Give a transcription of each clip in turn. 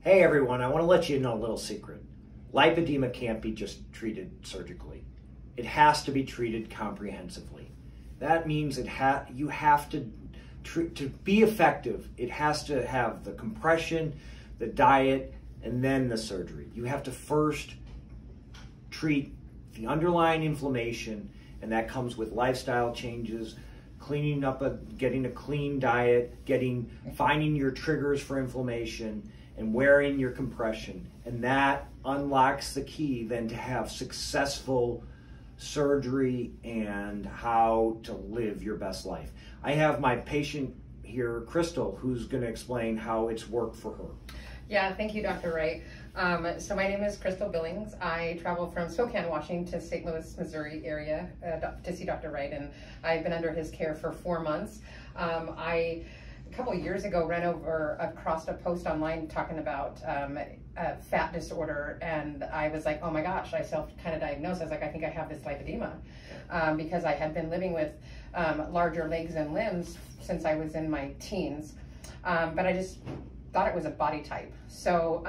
Hey everyone, I want to let you know a little secret. Lipedema can't be just treated surgically. It has to be treated comprehensively. That means you have to be effective, it has to have the compression, the diet, and then the surgery. You have to first treat the underlying inflammation, and that comes with lifestyle changes, cleaning up, getting a clean diet, finding your triggers for inflammation, and wearing your compression. And that unlocks the key then to have successful surgery and how to live your best life. I have my patient here, Crystal, who's going to explain how it's worked for her. Yeah, thank you, Dr. Wright. So my name is Crystal Billings. I travel from Spokane, Washington to St. Louis, Missouri area to see Dr. Wright, and I've been under his care for 4 months. A couple of years ago ran across a post online talking about fat disorder, and I was like, oh my gosh, I kind of diagnosed. I was like, I think I have this lipedema because I had been living with larger legs and limbs since I was in my teens, but I just thought it was a body type. So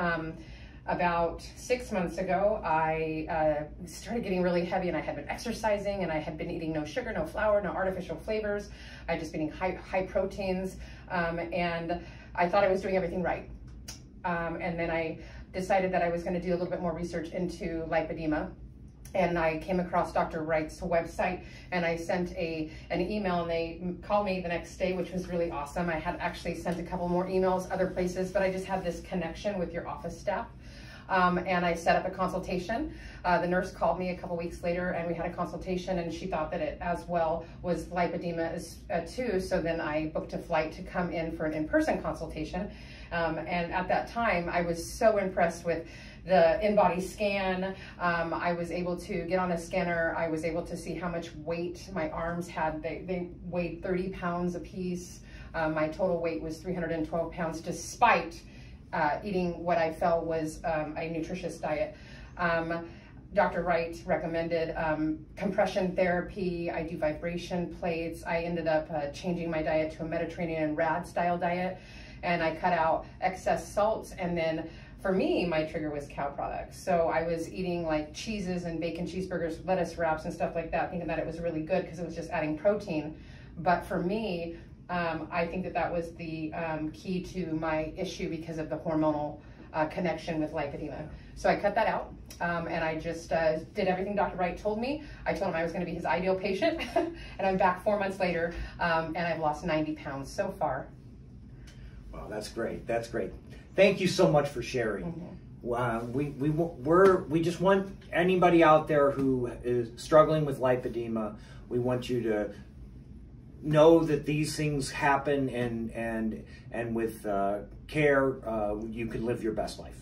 about 6 months ago, I started getting really heavy, and I had been exercising, and I had been eating no sugar, no flour, no artificial flavors. I had just been eating high proteins, and I thought I was doing everything right. And then I decided that I was going to do a little bit more research into lipedema. And I came across Dr. Wright's website, and I sent an email, and they called me the next day, which was really awesome. I had actually sent a couple more emails other places, but I just had this connection with your office staff. And I set up a consultation. The nurse called me a couple weeks later, and we had a consultation, and she thought that it as well was lipedema too. So then I booked a flight to come in for an in-person consultation. And at that time, I was so impressed with the in-body scan. I was able to get on a scanner. I was able to see how much weight my arms had. They weighed 30 pounds apiece. My total weight was 312 pounds, despite eating what I felt was a nutritious diet. Dr. Wright recommended compression therapy. I do vibration plates. I ended up changing my diet to a Mediterranean and RAD style diet, and I cut out excess salt. And then for me, my trigger was cow products. So I was eating like cheeses and bacon cheeseburgers, lettuce wraps and stuff like that, thinking that it was really good because it was just adding protein. But for me, I think that was the key to my issue because of the hormonal connection with lipedema. So I cut that out, and I just did everything Dr. Wright told me. I told him I was going to be his ideal patient, and I'm back 4 months later, and I've lost 90 pounds so far. Wow, that's great. That's great. Thank you so much for sharing. We just want anybody out there who is struggling with lipedema, we want you to know that these things happen, and with care, you can live your best life.